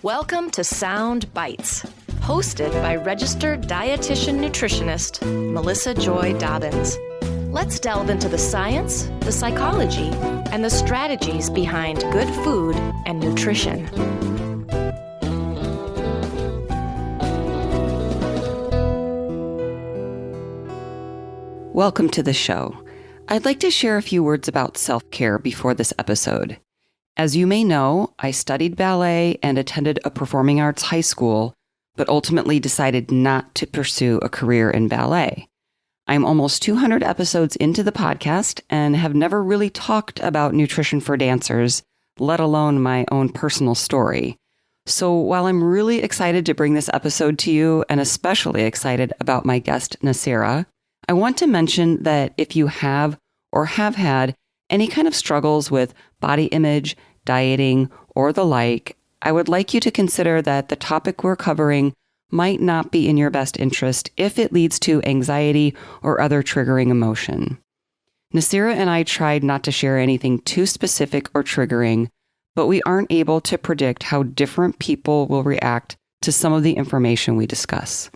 Welcome to Sound Bites, hosted by Registered Dietitian Nutritionist Melissa Joy Dobbins. Let's delve into the science, the psychology, and the strategies behind good food and nutrition. Welcome to the show. I'd like to share a few words about self-care before this episode. As you may know, I studied ballet and attended a performing arts high school, but ultimately decided not to pursue a career in ballet. I'm almost 200 episodes into the podcast and have never really talked about nutrition for dancers, let alone my own personal story. So while I'm really excited to bring this episode to you, and especially excited about my guest, Nasira, I want to mention that if you have or have had any kind of struggles with body image, dieting, or the like, I would like you to consider that the topic we're covering might not be in your best interest if it leads to anxiety or other triggering emotion. Nasira and I tried not to share anything too specific or triggering, but we aren't able to predict how different people will react to some of the information we discuss.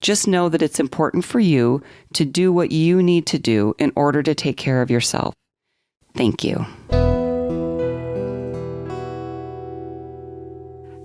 Just know that it's important for you to do what you need to do in order to take care of yourself. Thank you.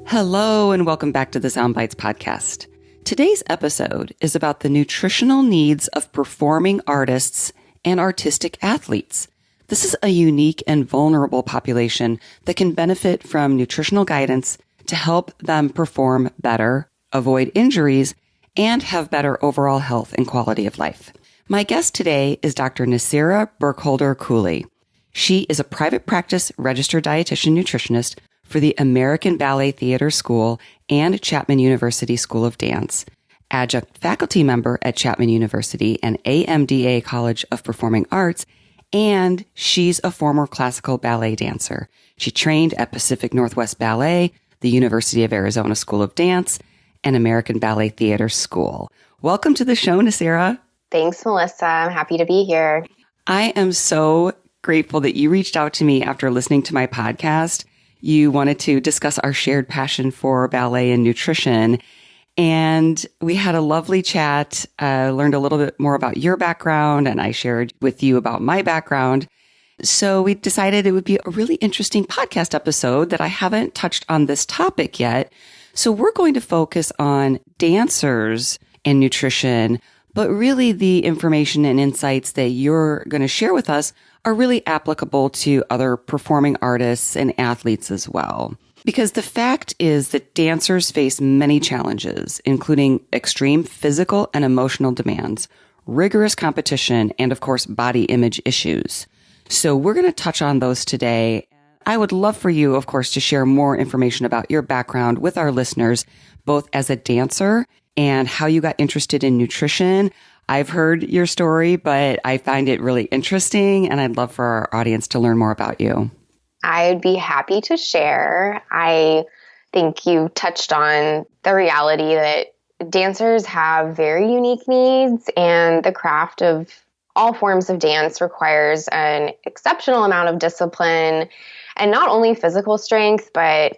Hello, and welcome back to the Sound Bites podcast. Today's episode is about the nutritional needs of performing artists and artistic athletes. This is a unique and vulnerable population that can benefit from nutritional guidance to help them perform better, avoid injuries, and have better overall health and quality of life. My guest today is Dr. Nasira Burkholder-Cooley. She is a private practice registered dietitian nutritionist for the American Ballet Theater School and Chapman University School of Dance, adjunct faculty member at Chapman University and AMDA College of Performing Arts, and she's a former classical ballet dancer. She trained at Pacific Northwest Ballet, the University of Arizona School of Dance, and American Ballet Theater School. Welcome to the show, Nasira. Thanks, Melissa. I'm happy to be here. I am so grateful that you reached out to me after listening to my podcast. You wanted to discuss our shared passion for ballet and nutrition. And we had a lovely chat, learned a little bit more about your background, and I shared with you about my background. So we decided it would be a really interesting podcast episode that I haven't touched on this topic yet. So we're going to focus on dancers and nutrition, but really the information and insights that you're going to share with us are really applicable to other performing artists and athletes as well. Because the fact is that dancers face many challenges, including extreme physical and emotional demands, rigorous competition, and of course, body image issues. So we're going to touch on those today. I would love for you, of course, to share more information about your background with our listeners, both as a dancer and how you got interested in nutrition. I've heard your story, but I find it really interesting, and I'd love for our audience to learn more about you. I'd be happy to share. I think you touched on the reality that dancers have very unique needs, and the craft of all forms of dance requires an exceptional amount of discipline, and not only physical strength, but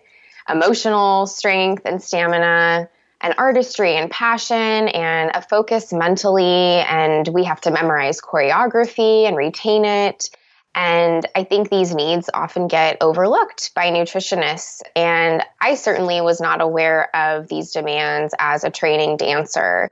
emotional strength and stamina, and artistry and passion and a focus mentally. And we have to memorize choreography and retain it. And I think these needs often get overlooked by nutritionists. And I certainly was not aware of these demands as a training dancer.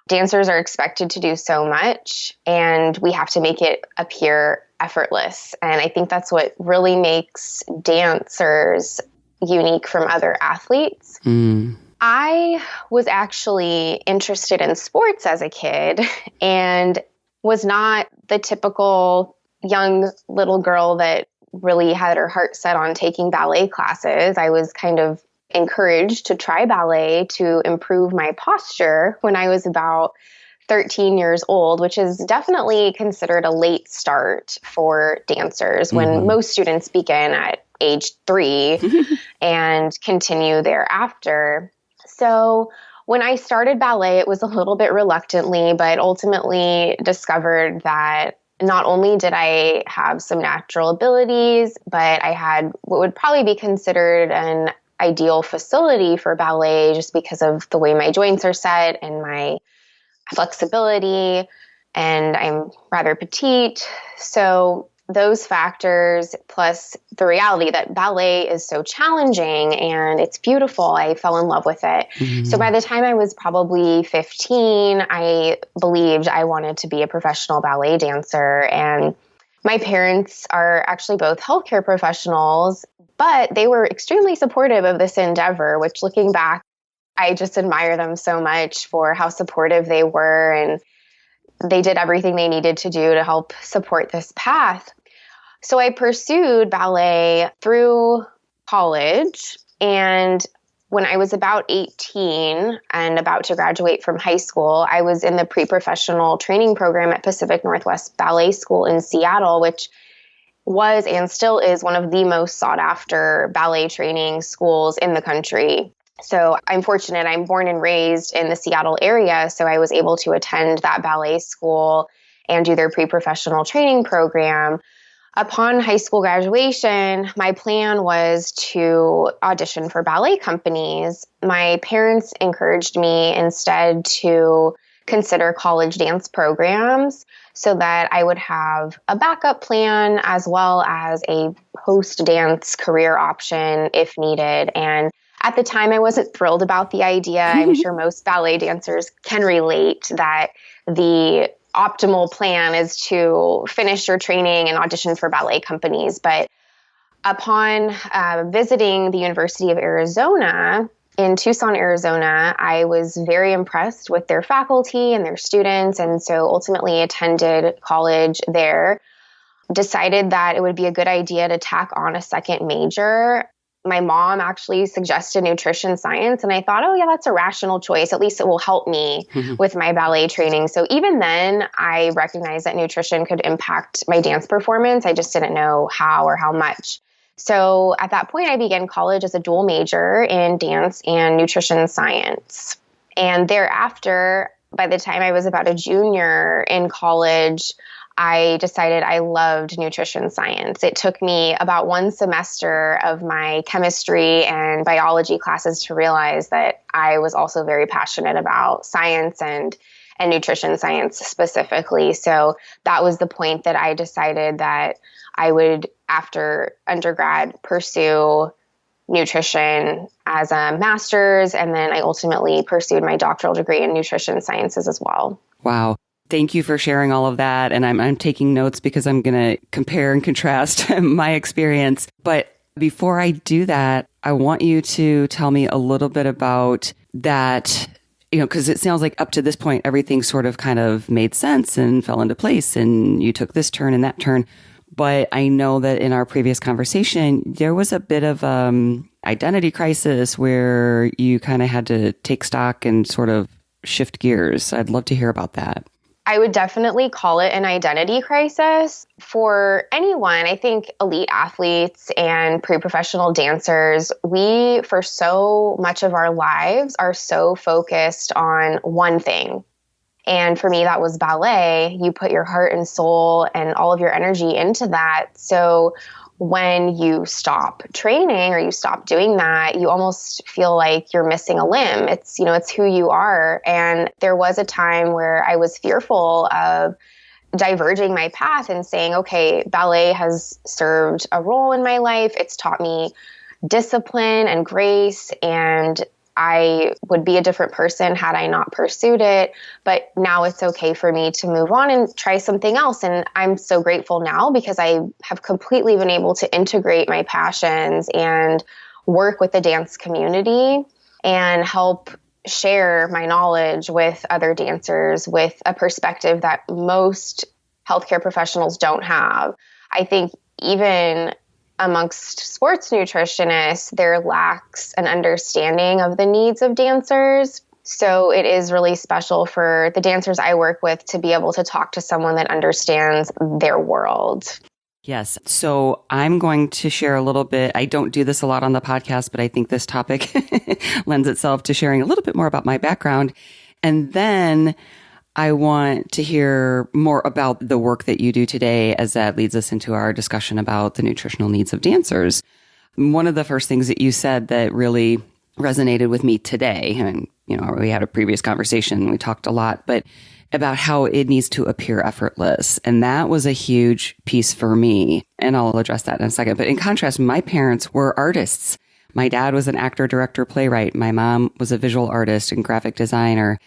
Dancers are expected to do so much, and we have to make it appear effortless. And I think that's what really makes dancers unique from other athletes. I was actually interested in sports as a kid and was not the typical young little girl that really had her heart set on taking ballet classes. I was kind of encouraged to try ballet to improve my posture when I was about 13 years old, which is definitely considered a late start for dancers when most students begin at age 3 and continue thereafter. So when I started ballet, it was a little bit reluctantly, but ultimately discovered that not only did I have some natural abilities, but I had what would probably be considered an ideal facility for ballet just because of the way my joints are set and my flexibility, and I'm rather petite. So those factors, plus the reality that ballet is so challenging and it's beautiful, I fell in love with it. Mm-hmm. So by the time I was probably 15, I believed I wanted to be a professional ballet dancer. And my parents are actually both healthcare professionals, but they were extremely supportive of this endeavor, which looking back, I just admire them so much for how supportive they were, and they did everything they needed to do to help support this path. So I pursued ballet through college, and when I was about 18 and about to graduate from high school, I was in the pre-professional training program at Pacific Northwest Ballet School in Seattle, which was and still is one of the most sought after ballet training schools in the country. So I'm fortunate. I'm born and raised in the Seattle area, so I was able to attend that ballet school and do their pre-professional training program. Upon high school graduation, my plan was to audition for ballet companies. My parents encouraged me instead to consider college dance programs so that I would have a backup plan as well as a post-dance career option if needed. And at the time, I wasn't thrilled about the idea. I'm sure most ballet dancers can relate that the optimal plan is to finish your training and audition for ballet companies. But upon visiting the University of Arizona in Tucson, Arizona, I was very impressed with their faculty and their students, and so ultimately attended college there. Decided that it would be a good idea to tack on a second major. My mom actually suggested nutrition science, and I thought, oh yeah, that's a rational choice. At least it will help me with my ballet training. So even then, I recognized that nutrition could impact my dance performance. I just didn't know how or how much. So at that point, I began college as a dual major in dance and nutrition science. And thereafter, by the time I was about a junior in college, I decided I loved nutrition science. It took me about one semester of my chemistry and biology classes to realize that I was also very passionate about science and nutrition science specifically. So that was the point that I decided that I would, after undergrad, pursue nutrition as a master's, and then I ultimately pursued my doctoral degree in nutrition sciences as well. Wow. Thank you for sharing all of that. And I'm taking notes because I'm going to compare and contrast my experience. But before I do that, I want you to tell me a little bit about that, because it sounds like up to this point, everything sort of kind of made sense and fell into place, and you took this turn and that turn. But I know that in our previous conversation, there was a bit of identity crisis where you kind of had to take stock and sort of shift gears. I'd love to hear about that. I would definitely call it an identity crisis for anyone. I think elite athletes and pre-professional dancers, we, for so much of our lives, are so focused on one thing. And for me, that was ballet. You put your heart and soul and all of your energy into that. So when you stop training or you stop doing that, you almost feel like you're missing a limb. It's, it's who you are. And there was a time where I was fearful of diverging my path and saying, okay, ballet has served a role in my life. It's taught me discipline and grace, and I would be a different person had I not pursued it, but now it's okay for me to move on and try something else. And I'm so grateful now because I have completely been able to integrate my passions and work with the dance community and help share my knowledge with other dancers with a perspective that most healthcare professionals don't have. I think even amongst sports nutritionists, there lacks an understanding of the needs of dancers. So it is really special for the dancers I work with to be able to talk to someone that understands their world. Yes. So I'm going to share a little bit. I don't do this a lot on the podcast, but I think this topic lends itself to sharing a little bit more about my background. And then I want to hear more about the work that you do today as that leads us into our discussion about the nutritional needs of dancers. One of the first things that you said that really resonated with me today, and, we had a previous conversation, we talked a lot, but about how it needs to appear effortless. And that was a huge piece for me. And I'll address that in a second. But in contrast, my parents were artists. My dad was an actor, director, playwright. My mom was a visual artist and graphic designer.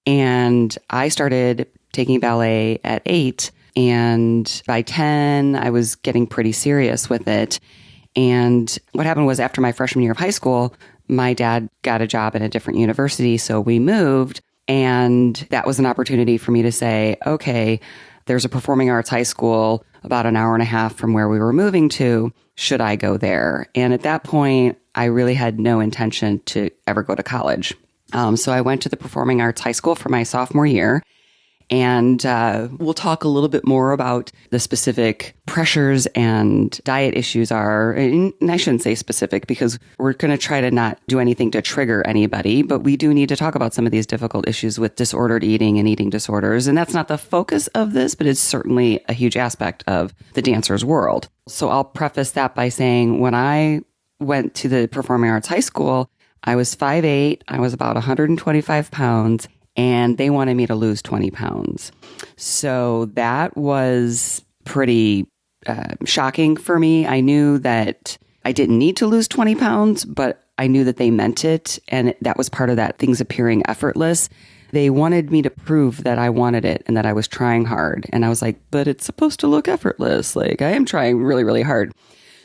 And I started taking ballet at 8. And by 10, I was getting pretty serious with it. And what happened was after my freshman year of high school, my dad got a job at a different university. So we moved. And that was an opportunity for me to say, okay, there's a performing arts high school about an hour and a half from where we were moving to. Should I go there? And at that point, I really had no intention to ever go to college. So I went to the performing arts high school for my sophomore year. And we'll talk a little bit more about the specific pressures and diet issues are. And I shouldn't say specific because we're going to try to not do anything to trigger anybody, but we do need to talk about some of these difficult issues with disordered eating and eating disorders. And that's not the focus of this, but it's certainly a huge aspect of the dancer's world. So I'll preface that by saying when I went to the performing arts high school, I was 5'8", I was about 125 pounds. And they wanted me to lose 20 pounds. So that was pretty shocking for me. I knew that I didn't need to lose 20 pounds, but I knew that they meant it. And that was part of that, things appearing effortless. They wanted me to prove that I wanted it and that I was trying hard. And I was like, but it's supposed to look effortless. Like, I am trying really, really hard.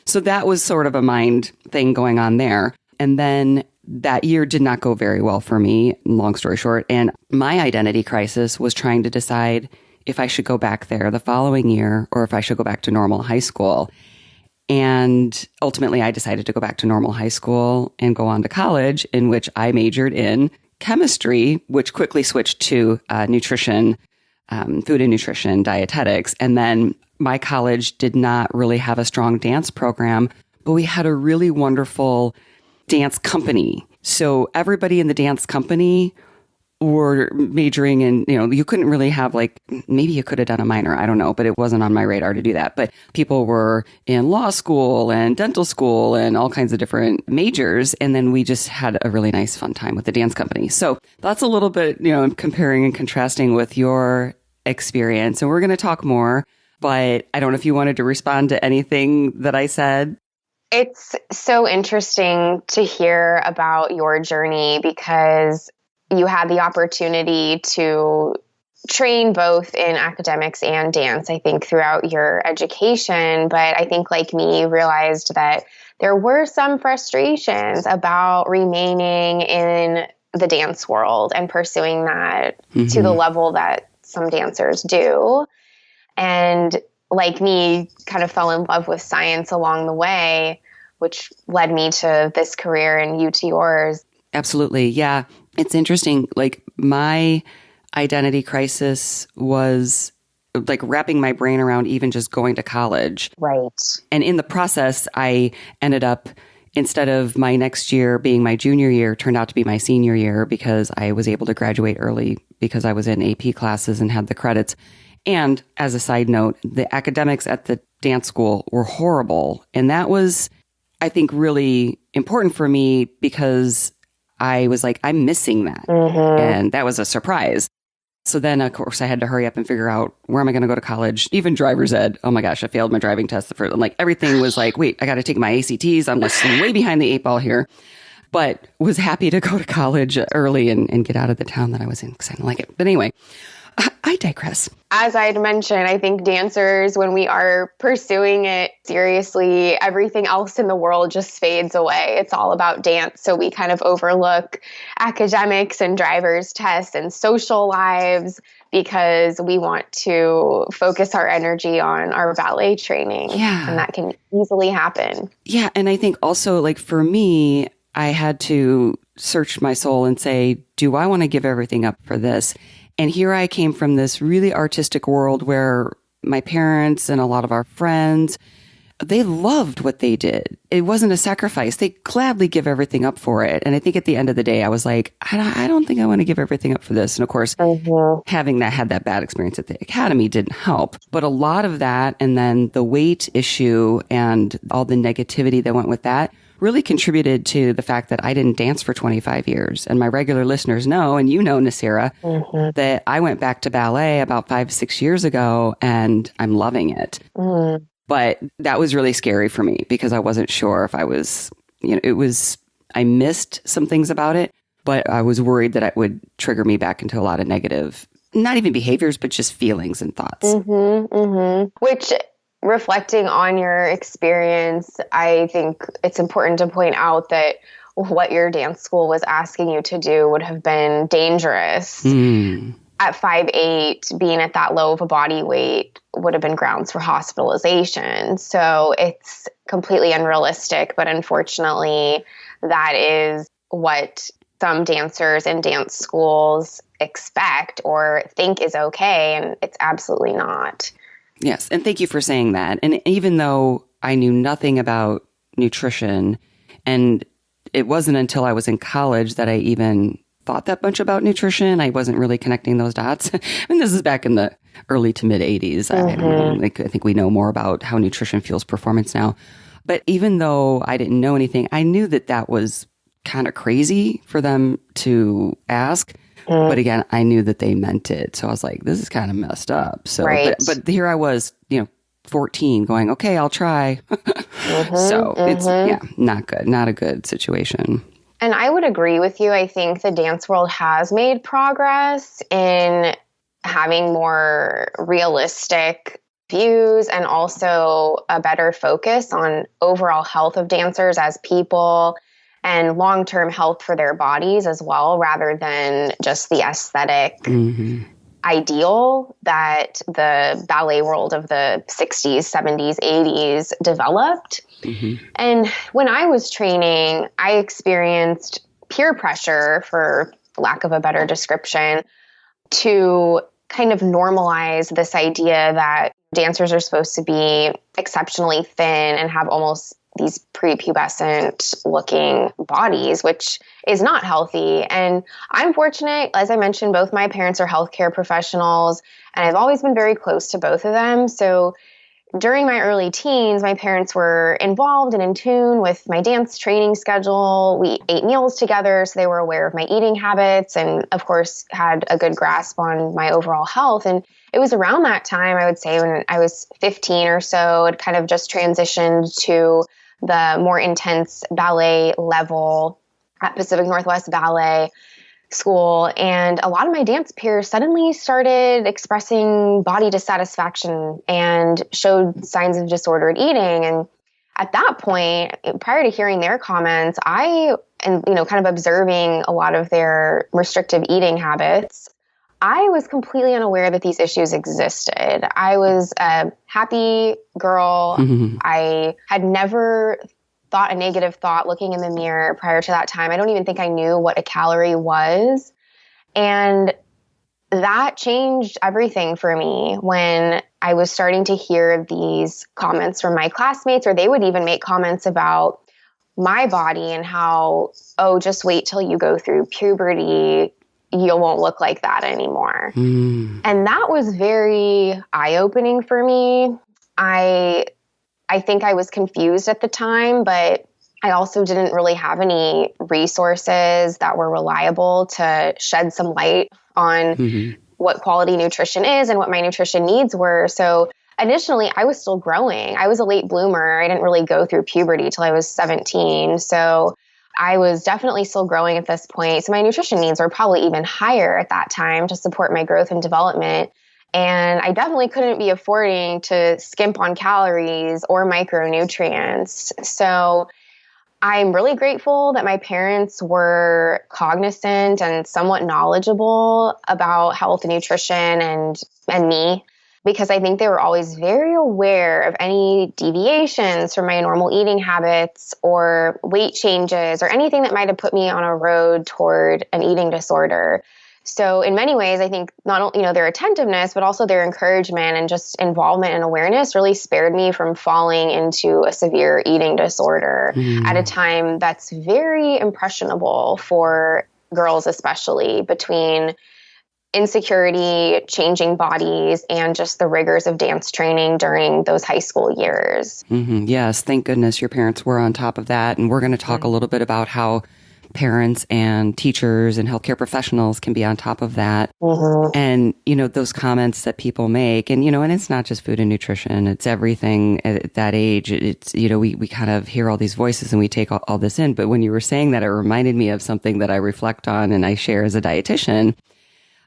So that was sort of a mind thing going on there. And then that year did not go very well for me, long story short. And my identity crisis was trying to decide if I should go back there the following year or if I should go back to normal high school. And ultimately, I decided to go back to normal high school and go on to college, in which I majored in chemistry, which quickly switched to nutrition, food and nutrition, dietetics. And then my college did not really have a strong dance program, but we had a really wonderful dance company. So everybody in the dance company were majoring in, you couldn't really have maybe you could have done a minor, I don't know, but it wasn't on my radar to do that. But people were in law school and dental school and all kinds of different majors. And then we just had a really nice fun time with the dance company. So that's a little bit, comparing and contrasting with your experience. And we're going to talk more, but I don't know if you wanted to respond to anything that I said. It's so interesting to hear about your journey because you had the opportunity to train both in academics and dance, I think, throughout your education. But I think, like me, realized that there were some frustrations about remaining in the dance world and pursuing that to the level that some dancers do. And like me, kind of fell in love with science along the way, which led me to this career and you to yours. Absolutely. Yeah. It's interesting. My identity crisis was wrapping my brain around even just going to college. Right. And in the process, I ended up, instead of my next year being my junior year, turned out to be my senior year because I was able to graduate early because I was in AP classes and had the credits. And as a side note, the academics at the dance school were horrible. And that was, I think, really important for me because I was like, I'm missing that. And that was a surprise. So then, of course, I had to hurry up and figure out where am I going to go to college, even driver's ed. Oh my gosh, I failed my driving test. Everything was like, wait, I got to take my ACTs. I'm just way behind the 8 ball here. But was happy to go to college early and get out of the town that I was in because I didn't like it. But anyway, I digress. As I'd mentioned, I think dancers, when we are pursuing it seriously, everything else in the world just fades away. It's all about dance. So we kind of overlook academics and driver's tests and social lives because we want to focus our energy on our ballet training. Yeah. And that can easily happen. Yeah. And I think also, for me, I had to search my soul and say, do I want to give everything up for this? And here I came from this really artistic world where my parents and a lot of our friends they loved what they did. It wasn't a sacrifice. They gladly give everything up for it. And I think at the end of the day, I was like, I don't think I want to give everything up for this. And of course, having had that bad experience at the academy didn't help. But a lot of that, and then the weight issue and all the negativity that went with that, really contributed to the fact that I didn't dance for 25 years. And my regular listeners know, and you know, Nasira, that I went back to ballet about 5-6 years ago, and I'm loving it. But that was really scary for me because I wasn't sure if I was, I missed some things about it, but I was worried that it would trigger me back into a lot of negative, not even behaviors, but just feelings and thoughts. Which, reflecting on your experience, I think it's important to point out that what your dance school was asking you to do would have been dangerous. At 5'8", being at that low of a body weight would have been grounds for hospitalization. So it's completely unrealistic, but unfortunately, that is what some dancers in dance schools expect or think is okay, and it's absolutely not. Yes, and thank you for saying that. And even though I knew nothing about nutrition, and it wasn't until I was in college that I even thought that much about nutrition, I wasn't really connecting those dots. I mean, this is back in the early to mid 80s. I think we know more about how nutrition fuels performance now. But even though I didn't know anything, I knew that that was kind of crazy for them to ask. But again, I knew that they meant it. So I was like, this is kind of messed up. So, but here I was, 14 going, okay, I'll try. So it's, not good. Not a good situation. And I would agree with you. I think the dance world has made progress in having more realistic views and also a better focus on overall health of dancers as people and long-term health for their bodies as well, rather than just the aesthetic ideal that the ballet world of the 60s, 70s, 80s developed. And when I was training, I experienced peer pressure, for lack of a better description, to kind of normalize this idea that dancers are supposed to be exceptionally thin and have almost these prepubescent looking bodies, which is not healthy. And I'm fortunate, as I mentioned, both my parents are healthcare professionals, and I've always been very close to both of them. So during my early teens, my parents were involved and in tune with my dance training schedule. We ate meals together, so they were aware of my eating habits and, of course, had a good grasp on my overall health. And it was around that time, I would say, when I was 15 or so, it kind of just transitioned to the more intense ballet level at Pacific Northwest Ballet School. And a lot of my dance peers suddenly started expressing body dissatisfaction and showed signs of disordered eating. And at that point, prior to hearing their comments, kind of observing a lot of their restrictive eating habits, I was completely unaware that these issues existed. I was a happy girl. I had never thought a negative thought looking in the mirror prior to that time. I don't even think I knew what a calorie was. And that changed everything for me when I was starting to hear these comments from my classmates, or they would even make comments about my body and how, oh, just wait till you go through puberty, you won't look like that anymore. And that was very eye-opening for me. I think I was confused at the time, but I also didn't really have any resources that were reliable to shed some light on what quality nutrition is and what my nutrition needs were. So initially, I was still growing. I was a late bloomer. I didn't really go through puberty till I was 17. So I was definitely still growing at this point. So my nutrition needs were probably even higher at that time to support my growth and development. And I definitely couldn't be affording to skimp on calories or micronutrients. So I'm really grateful that my parents were cognizant and somewhat knowledgeable about health and nutrition and me, because I think they were always very aware of any deviations from my normal eating habits or weight changes or anything that might have put me on a road toward an eating disorder. So in many ways, I think not only, their attentiveness, but also their encouragement and just involvement and awareness really spared me from falling into a severe eating disorder at a time that's very impressionable for girls, especially between insecurity, changing bodies, and just the rigors of dance training during those high school years. Yes, thank goodness your parents were on top of that. And we're going to talk a little bit about how parents and teachers and healthcare professionals can be on top of that. And, those comments that people make, and, and it's not just food and nutrition, it's everything at that age. It's, we kind of hear all these voices and we take all this in. But when you were saying that, it reminded me of something that I reflect on and I share as a dietitian.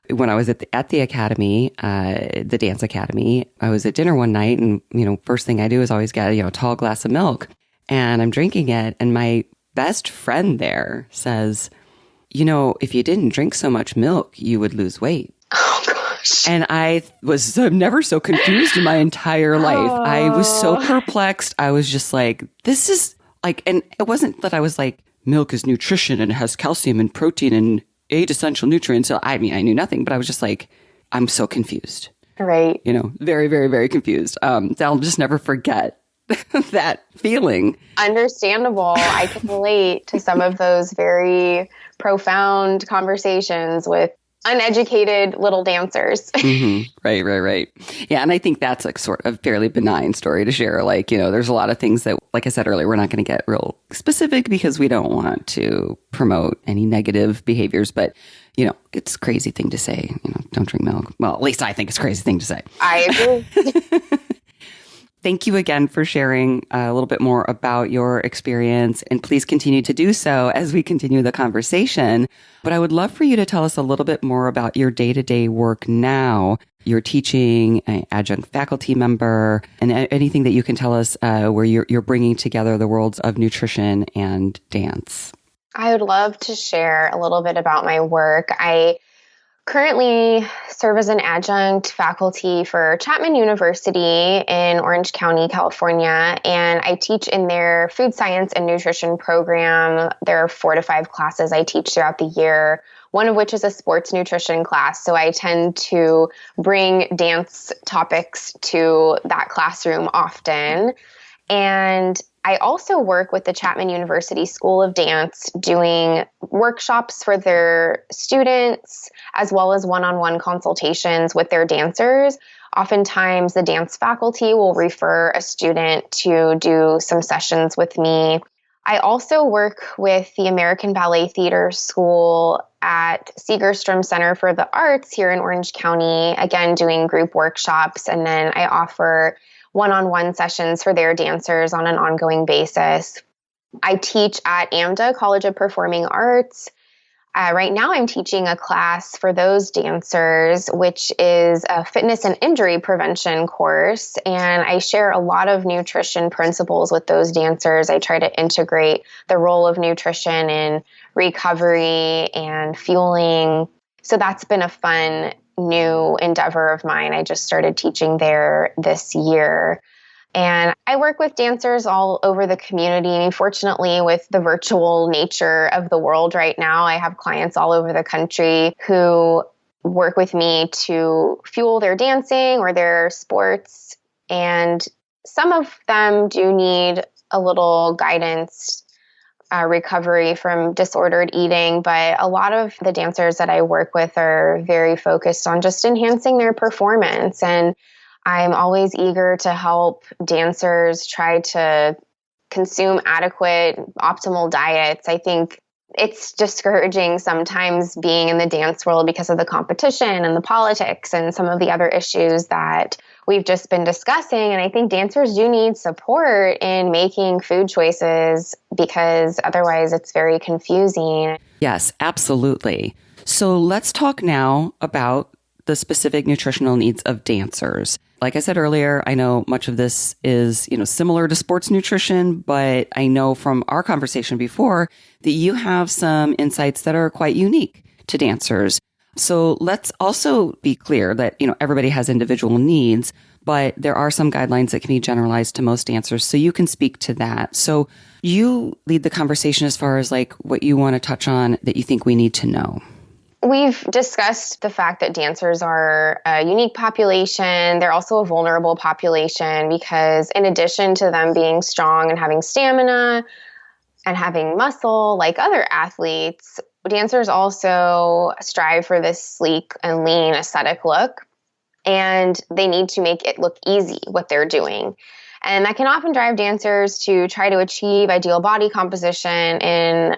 When I was at the academy, the dance academy, I was at dinner one night and, first thing I do is always get, a tall glass of milk and I'm drinking it. And my best friend there says, if you didn't drink so much milk, you would lose weight. Oh, gosh. And I'm never so confused in my entire life. I was so perplexed. I was just like, this is like, and it wasn't that I was like, milk is nutrition and it has calcium and protein and 8 essential nutrients. So I knew nothing, but I was just like, I'm so confused. Right. Very, very, very confused. I'll just never forget that feeling. Understandable. I can relate to some of those very profound conversations with uneducated little dancers. Right. Yeah. And I think that's like sort of fairly benign story to share. Like, there's a lot of things that, like I said earlier, we're not going to get real specific because we don't want to promote any negative behaviors. But, it's a crazy thing to say, don't drink milk. Well, at least I think it's a crazy thing to say. I agree. Thank you again for sharing a little bit more about your experience, and please continue to do so as we continue the conversation. But I would love for you to tell us a little bit more about your day-to-day work now. You're teaching, an adjunct faculty member, and anything that you can tell us where you're bringing together the worlds of nutrition and dance. I would love to share a little bit about my work. I currently serve as an adjunct faculty for Chapman University in Orange County, California, and I teach in their food science and nutrition program. There are 4 to 5 classes I teach throughout the year, one of which is a sports nutrition class. So I tend to bring dance topics to that classroom often. And I also work with the Chapman University School of Dance doing workshops for their students, as well as one-on-one consultations with their dancers. Oftentimes, the dance faculty will refer a student to do some sessions with me. I also work with the American Ballet Theater School at Segerstrom Center for the Arts here in Orange County, again, doing group workshops, and then I offer one-on-one sessions for their dancers on an ongoing basis. I teach at AMDA, College of Performing Arts. Right now, I'm teaching a class for those dancers, which is a fitness and injury prevention course. And I share a lot of nutrition principles with those dancers. I try to integrate the role of nutrition in recovery and fueling. So that's been a fun new endeavor of mine. I just started teaching there this year. And I work with dancers all over the community. Fortunately, with the virtual nature of the world right now, I have clients all over the country who work with me to fuel their dancing or their sports. And some of them do need a little guidance, recovery from disordered eating, but a lot of the dancers that I work with are very focused on just enhancing their performance. And I'm always eager to help dancers try to consume adequate, optimal diets. I think it's discouraging sometimes being in the dance world because of the competition and the politics and some of the other issues that we've just been discussing. And I think dancers do need support in making food choices because otherwise it's very confusing. Yes, absolutely. So let's talk now about the specific nutritional needs of dancers. Like I said earlier, I know much of this is, similar to sports nutrition, but I know from our conversation before that you have some insights that are quite unique to dancers. So let's also be clear that, everybody has individual needs, but there are some guidelines that can be generalized to most dancers. So you can speak to that. So you lead the conversation as far as like what you want to touch on that you think we need to know. We've discussed the fact that dancers are a unique population. They're also a vulnerable population because in addition to them being strong and having stamina and having muscle like other athletes, dancers also strive for this sleek and lean aesthetic look, and they need to make it look easy what they're doing. And that can often drive dancers to try to achieve ideal body composition in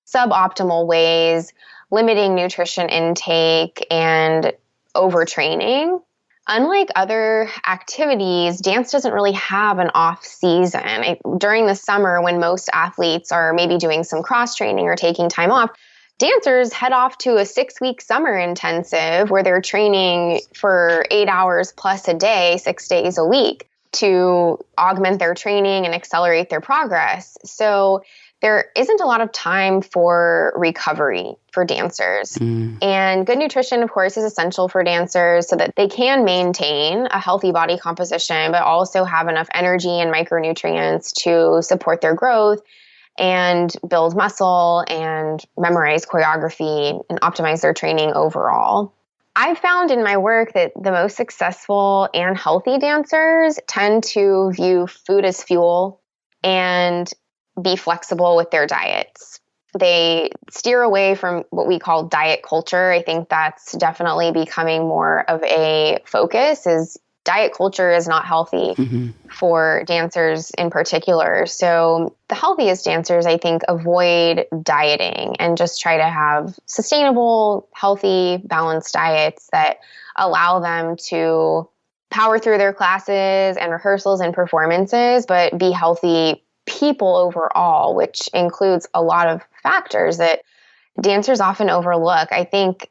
suboptimal ways, limiting nutrition intake and overtraining. Unlike other activities, dance doesn't really have an off season. During the summer, when most athletes are maybe doing some cross training or taking time off, dancers head off to a 6-week summer intensive where they're training for 8 hours plus a day, 6 days a week to augment their training and accelerate their progress. So there isn't a lot of time for recovery for dancers. And good nutrition, of course, is essential for dancers so that they can maintain a healthy body composition, but also have enough energy and micronutrients to support their growth and build muscle and memorize choreography and optimize their training overall. I've found in my work that the most successful and healthy dancers tend to view food as fuel and be flexible with their diets. They steer away from what we call diet culture. I think that's definitely becoming more of a focus, is diet culture is not healthy for dancers in particular. So the healthiest dancers, I think, avoid dieting and just try to have sustainable, healthy, balanced diets that allow them to power through their classes and rehearsals and performances, but be healthy people overall, which includes a lot of factors that dancers often overlook. I think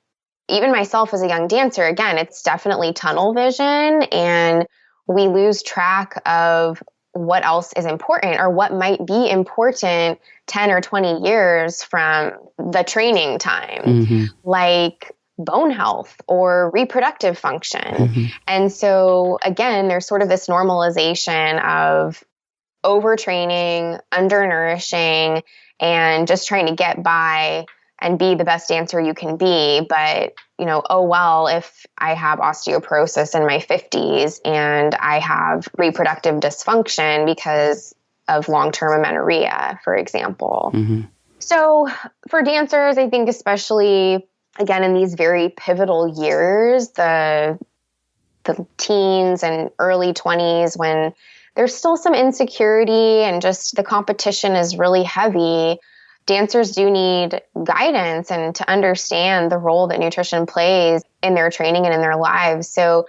even myself as a young dancer, again, it's definitely tunnel vision, and we lose track of what else is important or what might be important 10 or 20 years from the training time, like bone health or reproductive function. And so again, there's sort of this normalization of overtraining, undernourishing, and just trying to get by and be the best dancer you can be. But, oh, well, if I have osteoporosis in my 50s and I have reproductive dysfunction because of long-term amenorrhea, for example. So for dancers, I think especially, again, in these very pivotal years, the teens and early 20s, when there's still some insecurity and just the competition is really heavy, dancers do need guidance and to understand the role that nutrition plays in their training and in their lives. So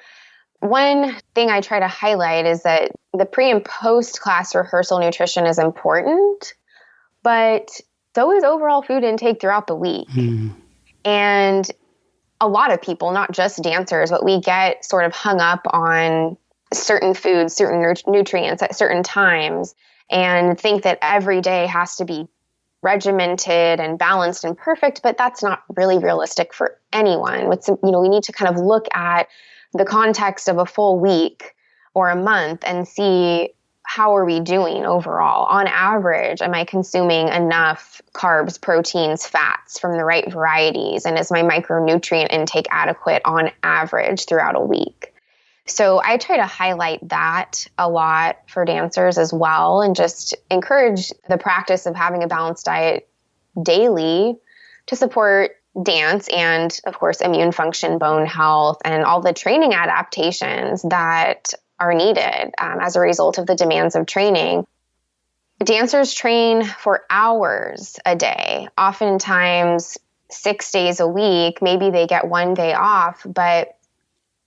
one thing I try to highlight is that the pre and post class rehearsal nutrition is important, but so is overall food intake throughout the week. And a lot of people, not just dancers, but we get sort of hung up on certain foods, certain nutrients at certain times, and think that every day has to be regimented and balanced and perfect, but that's not really realistic for anyone. We need to kind of look at the context of a full week or a month and see, how are we doing overall? On average, am I consuming enough carbs, proteins, fats from the right varieties? And is my micronutrient intake adequate on average throughout a week? So I try to highlight that a lot for dancers as well, and just encourage the practice of having a balanced diet daily to support dance and, of course, immune function, bone health, and all the training adaptations that are needed as a result of the demands of training. Dancers train for hours a day, oftentimes 6 days a week. Maybe they get one day off, but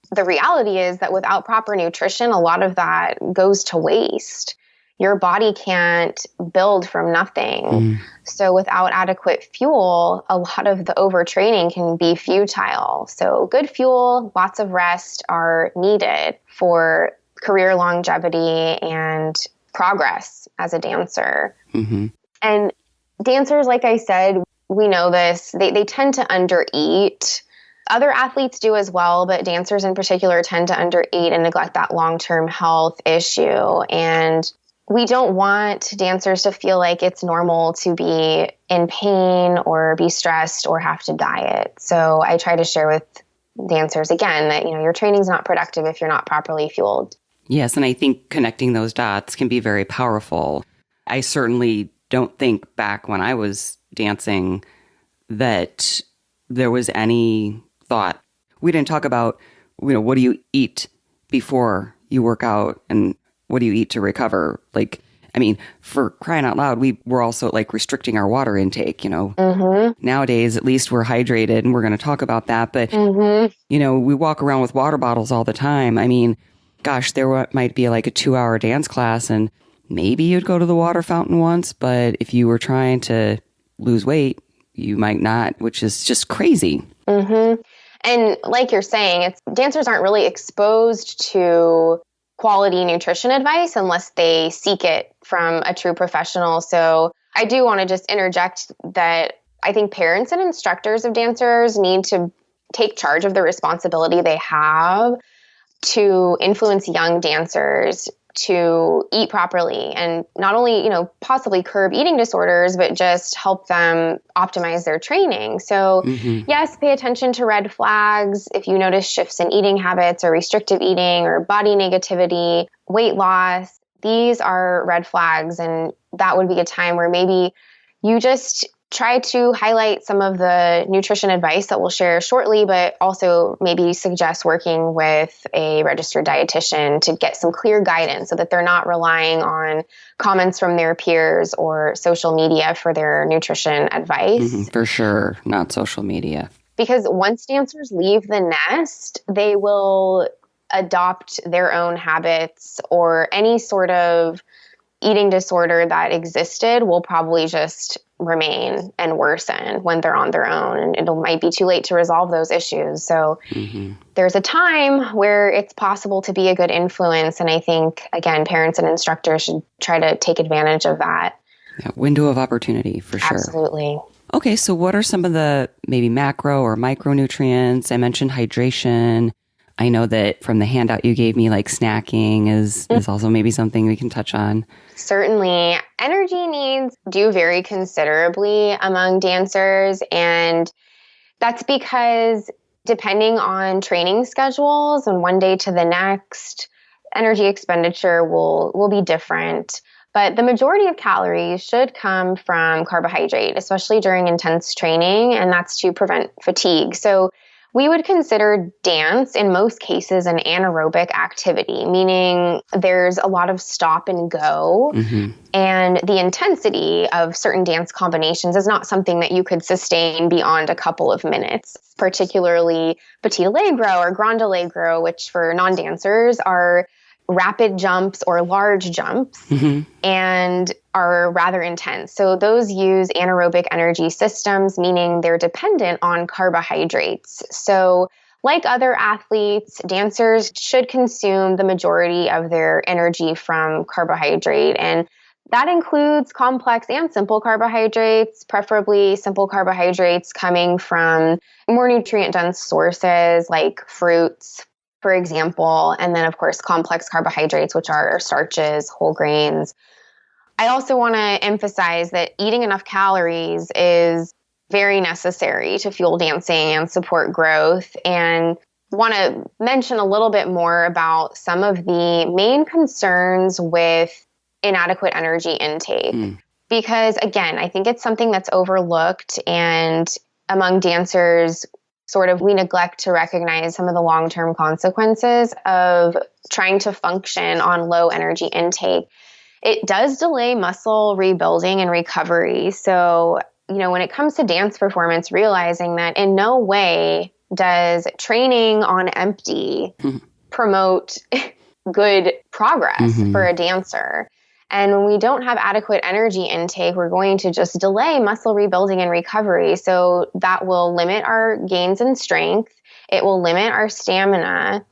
the reality is that without proper nutrition, a lot of that goes to waste. Your body can't build from nothing. So without adequate fuel, a lot of the overtraining can be futile. So good fuel, lots of rest are needed for career longevity and progress as a dancer. And dancers, like I said, we know this, they tend to undereat. Other athletes do as well, but dancers in particular tend to undereat and neglect that long-term health issue. And we don't want dancers to feel like it's normal to be in pain or be stressed or have to diet. So I try to share with dancers again that, your training's not productive if you're not properly fueled. Yes, and I think connecting those dots can be very powerful. I certainly don't think back when I was dancing that there was any thought. We didn't talk about, what do you eat before you work out and what do you eat to recover? For crying out loud, we were also restricting our water intake, Nowadays, at least we're hydrated and we're going to talk about that. But, we walk around with water bottles all the time. Gosh, there might be a 2-hour dance class and maybe you'd go to the water fountain once. But if you were trying to lose weight, you might not, which is just crazy. Mm-hmm. And like you're saying, dancers aren't really exposed to quality nutrition advice unless they seek it from a true professional. So I do want to just interject that I think parents and instructors of dancers need to take charge of the responsibility they have to influence young dancers to eat properly and not only, possibly curb eating disorders, but just help them optimize their training. So yes, pay attention to red flags. If you notice shifts in eating habits or restrictive eating or body negativity, weight loss, these are red flags. And that would be a time where maybe you just try to highlight some of the nutrition advice that we'll share shortly, but also maybe suggest working with a registered dietitian to get some clear guidance so that they're not relying on comments from their peers or social media for their nutrition advice. For sure, not social media. Because once dancers leave the nest, they will adopt their own habits, or any sort of eating disorder that existed will probably just remain and worsen when they're on their own, and it might be too late to resolve those issues. So there's a time where it's possible to be a good influence. And I think, again, parents and instructors should try to take advantage of that. Yeah, window of opportunity for sure. Absolutely. Okay, so what are some of the maybe macro or micronutrients? I mentioned hydration. I know that from the handout you gave me, snacking is also maybe something we can touch on. Certainly. Energy needs do vary considerably among dancers. And that's because depending on training schedules and one day to the next, energy expenditure will be different. But the majority of calories should come from carbohydrate, especially during intense training, and that's to prevent fatigue. So we would consider dance in most cases an anaerobic activity, meaning there's a lot of stop and go. And the intensity of certain dance combinations is not something that you could sustain beyond a couple of minutes, particularly petit allegro or grand allegro, which for non-dancers are rapid jumps or large jumps and are rather intense. So those use anaerobic energy systems, meaning they're dependent on carbohydrates. So like other athletes, dancers should consume the majority of their energy from carbohydrate. And that includes complex and simple carbohydrates, preferably simple carbohydrates coming from more nutrient-dense sources like fruits, for example, and then, of course, complex carbohydrates, which are starches, whole grains. I also want to emphasize that eating enough calories is very necessary to fuel dancing and support growth, and want to mention a little bit more about some of the main concerns with inadequate energy intake. Because, again, I think it's something that's overlooked, and among dancers, sort of we neglect to recognize some of the long-term consequences of trying to function on low energy intake. It does delay muscle rebuilding and recovery. So, when it comes to dance performance, realizing that in no way does training on empty promote good progress for a dancer. And when we don't have adequate energy intake, we're going to just delay muscle rebuilding and recovery. So that will limit our gains in strength. It will limit our stamina.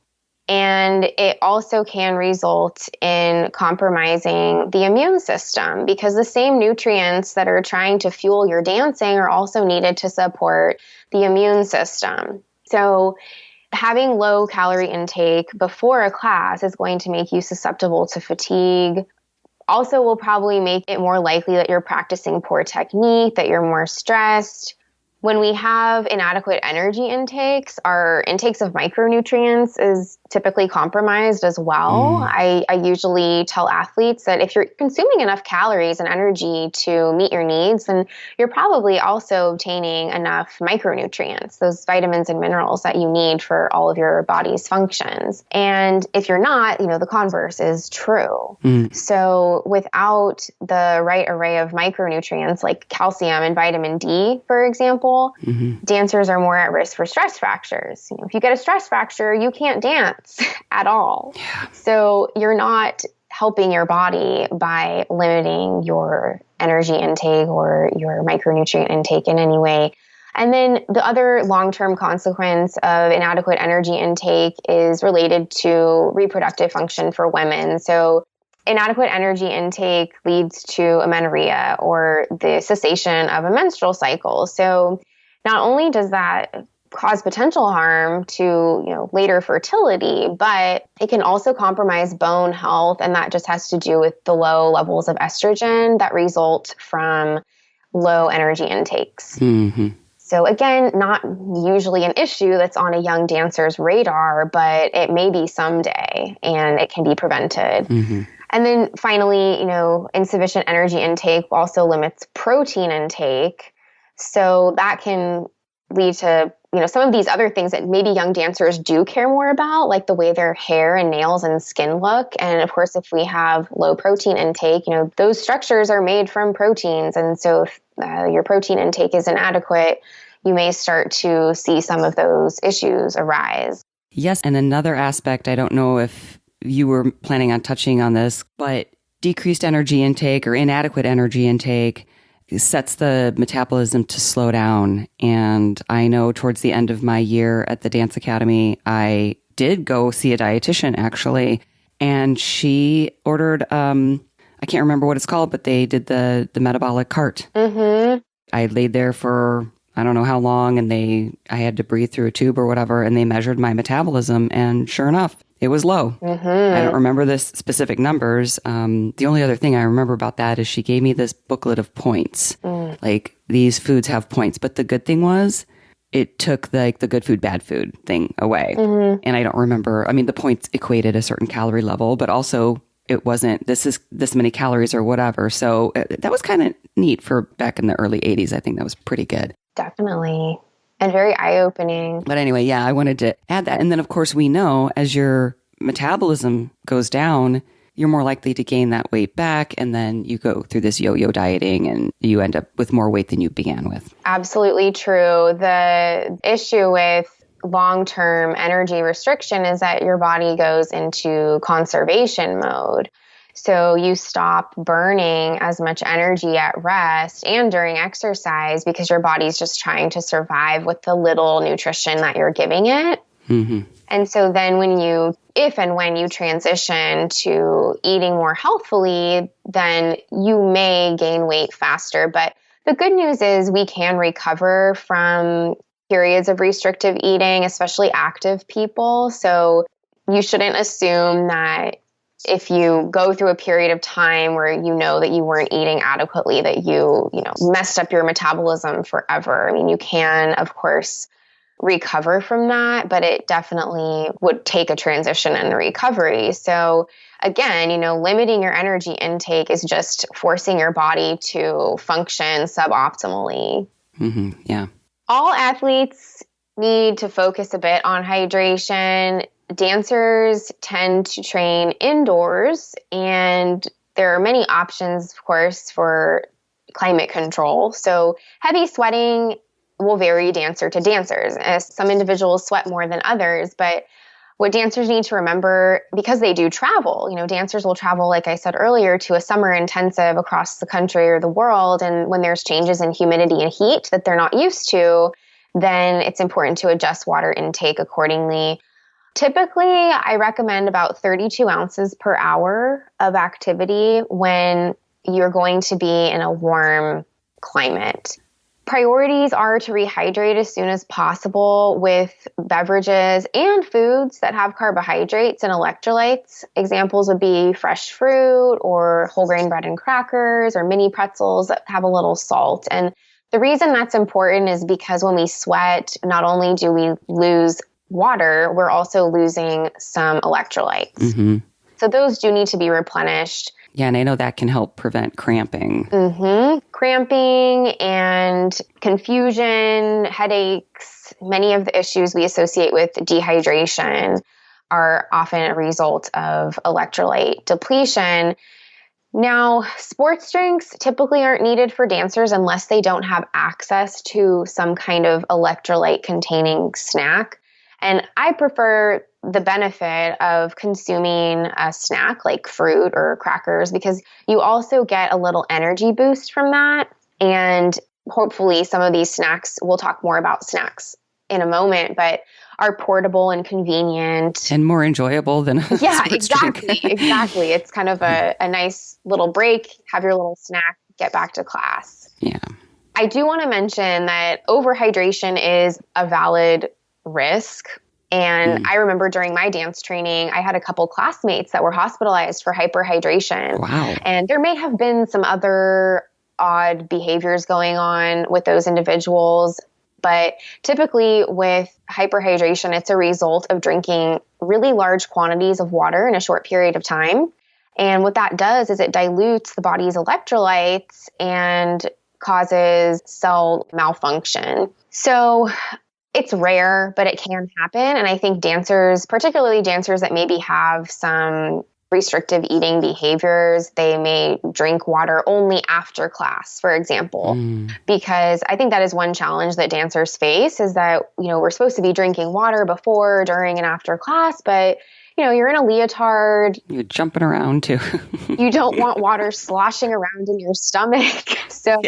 And it also can result in compromising the immune system, because the same nutrients that are trying to fuel your dancing are also needed to support the immune system. So having low calorie intake before a class is going to make you susceptible to fatigue, Also will probably make it more likely that you're practicing poor technique, that you're more stressed. When we have inadequate energy intakes, our intakes of micronutrients is typically compromised as well. I usually tell athletes that if you're consuming enough calories and energy to meet your needs, then you're probably also obtaining enough micronutrients, those vitamins and minerals that you need for all of your body's functions. And if you're not, the converse is true. So without the right array of micronutrients like calcium and vitamin D, for example, dancers are more at risk for stress fractures. If you get a stress fracture, you can't dance at all. Yeah. So you're not helping your body by limiting your energy intake or your micronutrient intake in any way. And then the other long-term consequence of inadequate energy intake is related to reproductive function for women. So inadequate energy intake leads to amenorrhea, or the cessation of a menstrual cycle. So not only does that cause potential harm to, later fertility, but it can also compromise bone health. And that just has to do with the low levels of estrogen that result from low energy intakes. So again, not usually an issue that's on a young dancer's radar, but it may be someday, and it can be prevented. And then finally, insufficient energy intake also limits protein intake. So that can lead to, some of these other things that maybe young dancers do care more about, like the way their hair and nails and skin look. And of course, if we have low protein intake, those structures are made from proteins. And so if your protein intake is inadequate, you may start to see some of those issues arise. Yes. And another aspect, I don't know if you were planning on touching on this, but decreased energy intake or inadequate energy intake sets the metabolism to slow down. And I know towards the end of my year at the dance academy, I did go see a dietitian actually, and she ordered, I can't remember what it's called, but they did the metabolic cart. I laid there for I don't know how long, and I had to breathe through a tube or whatever, and they measured my metabolism, and sure enough, it was low. I don't remember the specific numbers. The only other thing I remember about that is she gave me this booklet of points. Like, these foods have points. But the good thing was, it took the good food, bad food thing away. And I don't remember, the points equated a certain calorie level, but also it wasn't, this is this many calories or whatever. So that was kind of neat for back in the early 80s. I think that was pretty good. Definitely. And very eye-opening. But anyway, yeah, I wanted to add that. And then, of course, we know as your metabolism goes down, you're more likely to gain that weight back. And then you go through this yo-yo dieting and you end up with more weight than you began with. Absolutely true. The issue with long-term energy restriction is that your body goes into conservation mode. So you stop burning as much energy at rest and during exercise because your body's just trying to survive with the little nutrition that you're giving it. And so then if and when you transition to eating more healthfully, then you may gain weight faster. But the good news is we can recover from periods of restrictive eating, especially active people. So you shouldn't assume that if you go through a period of time where you know that you weren't eating adequately, that you messed up your metabolism forever. You can, of course, recover from that, but it definitely would take a transition and a recovery. So again, limiting your energy intake is just forcing your body to function suboptimally. Yeah. All athletes need to focus a bit on hydration. Dancers tend to train indoors, and there are many options, of course, for climate control. So heavy sweating will vary dancer to dancers. Some individuals sweat more than others, but what dancers need to remember, because they do travel, dancers will travel, like I said earlier, to a summer intensive across the country or the world. And when there's changes in humidity and heat that they're not used to, then it's important to adjust water intake accordingly. Typically, I recommend about 32 ounces per hour of activity when you're going to be in a warm climate. Priorities are to rehydrate as soon as possible with beverages and foods that have carbohydrates and electrolytes. Examples would be fresh fruit or whole grain bread and crackers or mini pretzels that have a little salt. And the reason that's important is because when we sweat, not only do we lose water, we're also losing some electrolytes. Mm-hmm. So those do need to be replenished. Yeah, and I know that can help prevent cramping. Mm-hmm. Cramping and confusion, headaches, many of the issues we associate with dehydration are often a result of electrolyte depletion. Now, sports drinks typically aren't needed for dancers unless they don't have access to some kind of electrolyte-containing snack. And I prefer the benefit of consuming a snack like fruit or crackers because you also get a little energy boost from that. And hopefully some of these snacks, we'll talk more about snacks in a moment, but are portable and convenient. And more enjoyable than a sports exactly. drink. Exactly. It's kind of a nice little break, have your little snack, get back to class. Yeah. I do want to mention that overhydration is a valid risk. And I remember during my dance training, I had a couple classmates that were hospitalized for hyperhydration. Wow. And there may have been some other odd behaviors going on with those individuals. But typically with hyperhydration, it's a result of drinking really large quantities of water in a short period of time. And what that does is it dilutes the body's electrolytes and causes cell malfunction. So it's rare, but it can happen. And I think dancers, particularly dancers that maybe have some restrictive eating behaviors, they may drink water only after class, for example, because I think that is one challenge that dancers face is that, we're supposed to be drinking water before, during, and after class, but you're in a leotard. You're jumping around too. You don't want water sloshing around in your stomach. So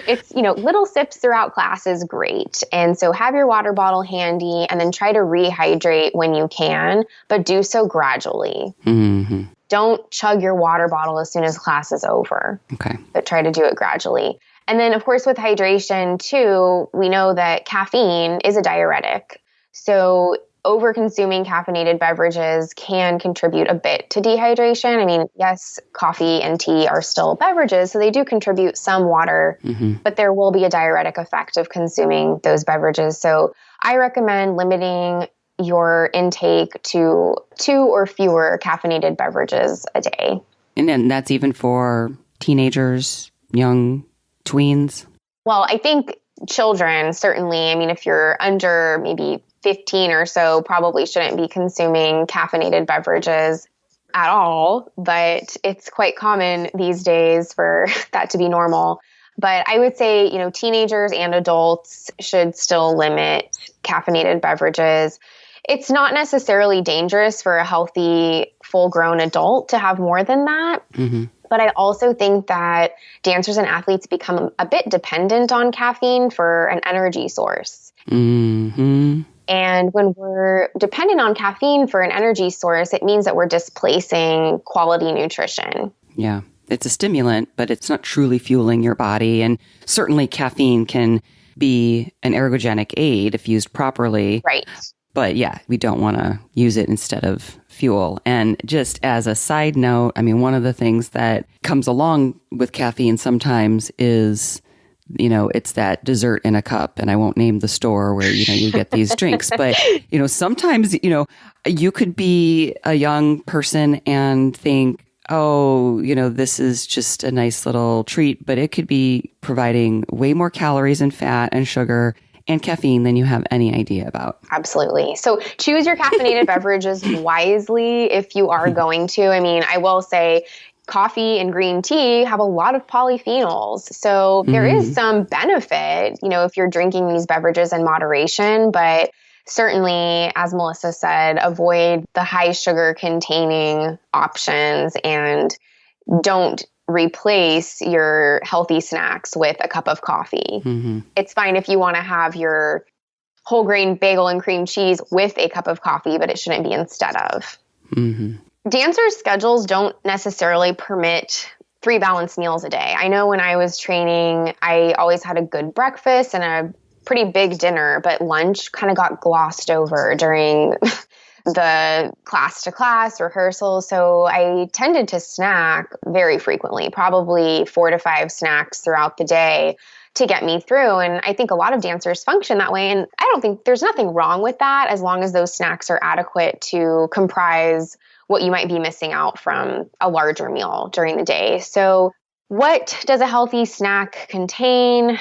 it's, little sips throughout class is great. And so have your water bottle handy and then try to rehydrate when you can, but do so gradually. Mm-hmm. Don't chug your water bottle as soon as class is over. Okay. But try to do it gradually. And then, of course, with hydration too, we know that caffeine is a diuretic. So over-consuming caffeinated beverages can contribute a bit to dehydration. I mean, yes, coffee and tea are still beverages, so they do contribute some water, but there will be a diuretic effect of consuming those beverages. So I recommend limiting your intake to 2 or fewer caffeinated beverages a day. And then that's even for teenagers, young tweens? Well, I think children, certainly. I mean, if you're under maybe 15 or so, probably shouldn't be consuming caffeinated beverages at all, but it's quite common these days for that to be normal. But I would say, teenagers and adults should still limit caffeinated beverages. It's not necessarily dangerous for a healthy, full-grown adult to have more than that. But I also think that dancers and athletes become a bit dependent on caffeine for an energy source. And when we're dependent on caffeine for an energy source, it means that we're displacing quality nutrition. Yeah, it's a stimulant, but it's not truly fueling your body. And certainly caffeine can be an ergogenic aid if used properly. Right. But yeah, we don't want to use it instead of fuel. And just as a side note, I mean, one of the things that comes along with caffeine sometimes is, it's that dessert in a cup. And I won't name the store where, you get these drinks. But, sometimes, you could be a young person and think, oh, this is just a nice little treat. But it could be providing way more calories and fat and sugar and caffeine than you have any idea about. Absolutely. So choose your caffeinated beverages wisely if you are going to. I mean, I will say coffee and green tea have a lot of polyphenols. So there is some benefit, if you're drinking these beverages in moderation, but certainly, as Melissa said, avoid the high sugar containing options and don't replace your healthy snacks with a cup of coffee. It's fine if you want to have your whole grain bagel and cream cheese with a cup of coffee, but it shouldn't be instead of. Dancers' schedules don't necessarily permit 3 balanced meals a day. I know when I was training, I always had a good breakfast and a pretty big dinner, but lunch kind of got glossed over during the class to class rehearsals. So I tended to snack very frequently, probably 4 to 5 snacks throughout the day to get me through. And I think a lot of dancers function that way. And I don't think there's nothing wrong with that as long as those snacks are adequate to comprise what you might be missing out from a larger meal during the day. So what does a healthy snack contain?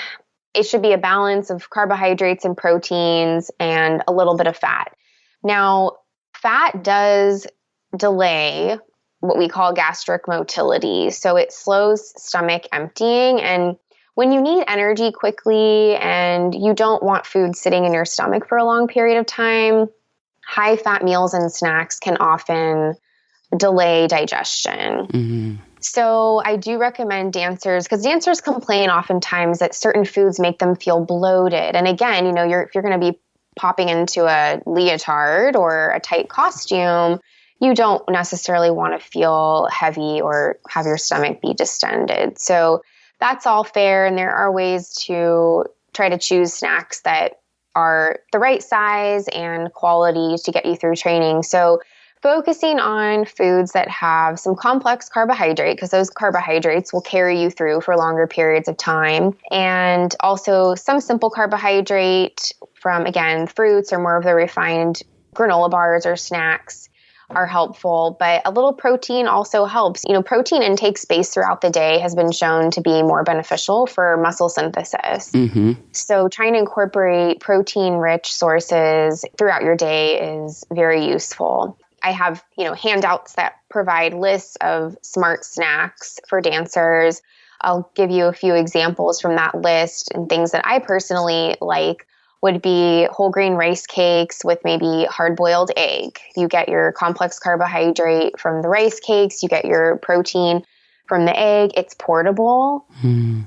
It should be a balance of carbohydrates and proteins and a little bit of fat. Now, fat does delay what we call gastric motility. So it slows stomach emptying. And when you need energy quickly and you don't want food sitting in your stomach for a long period of time, high fat meals and snacks can often delay digestion. Mm-hmm. So I do recommend dancers, because dancers complain oftentimes that certain foods make them feel bloated. And again, if you're going to be popping into a leotard or a tight costume, you don't necessarily want to feel heavy or have your stomach be distended. So that's all fair. And there are ways to try to choose snacks that are the right size and quality to get you through training. So focusing on foods that have some complex carbohydrate, because those carbohydrates will carry you through for longer periods of time. And also some simple carbohydrate from, again, fruits or more of the refined granola bars or snacks are helpful. But a little protein also helps. Protein intake spaced throughout the day has been shown to be more beneficial for muscle synthesis. Mm-hmm. So trying to incorporate protein-rich sources throughout your day is very useful. I have, handouts that provide lists of smart snacks for dancers. I'll give you a few examples from that list, and things that I personally like would be whole grain rice cakes with maybe hard-boiled egg. You get your complex carbohydrate from the rice cakes, you get your protein from the egg. It's portable.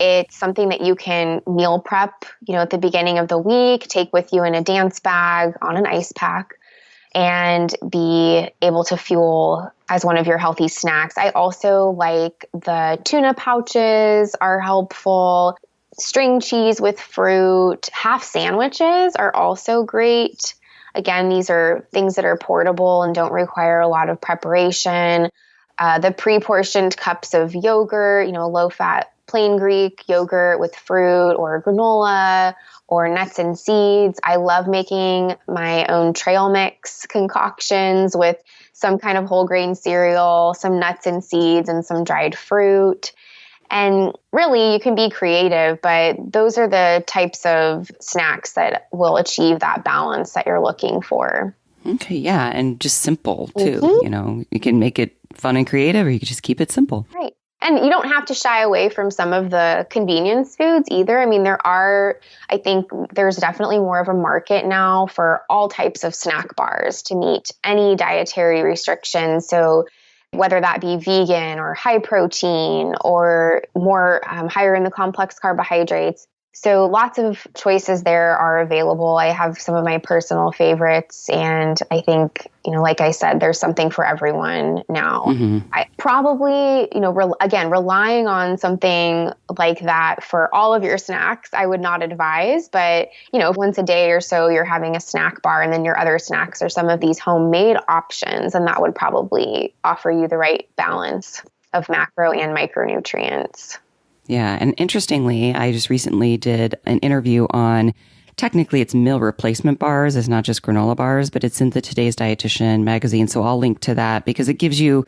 It's something that you can meal prep, at the beginning of the week, take with you in a dance bag on an ice pack, and be able to fuel as one of your healthy snacks. I also like the tuna pouches are helpful. String cheese with fruit. Half sandwiches are also great. Again, these are things that are portable and don't require a lot of preparation. The pre-portioned cups of yogurt, low-fat plain Greek yogurt with fruit or granola or nuts and seeds. I love making my own trail mix concoctions with some kind of whole grain cereal, some nuts and seeds, and some dried fruit. And really, you can be creative, but those are the types of snacks that will achieve that balance that you're looking for. Okay, yeah, and just simple, too. Mm-hmm. You can make it fun and creative, or you can just keep it simple. Right. And you don't have to shy away from some of the convenience foods either. I mean, I think there's definitely more of a market now for all types of snack bars to meet any dietary restrictions. So whether that be vegan or high protein or more higher in the complex carbohydrates. So lots of choices there are available. I have some of my personal favorites, and I think, like I said, there's something for everyone now. Mm-hmm. I probably, relying on something like that for all of your snacks, I would not advise. But, once a day or so, you're having a snack bar, and then your other snacks are some of these homemade options, and that would probably offer you the right balance of macro and micronutrients. Yeah. And interestingly, I just recently did an interview on, technically it's meal replacement bars. It's not just granola bars, but it's in the Today's Dietitian magazine. So I'll link to that because it gives you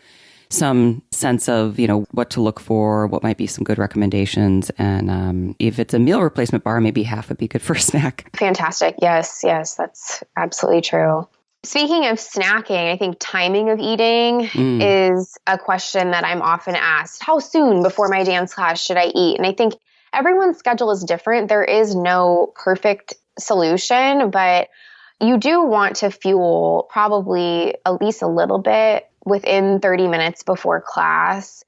some sense of, what to look for, what might be some good recommendations. And if it's a meal replacement bar, maybe half would be good for a snack. Fantastic. Yes, that's absolutely true. Speaking of snacking, I think timing of eating is a question that I'm often asked. How soon before my dance class should I eat? And I think everyone's schedule is different. There is no perfect solution, but you do want to fuel probably at least a little bit within 30 minutes before class.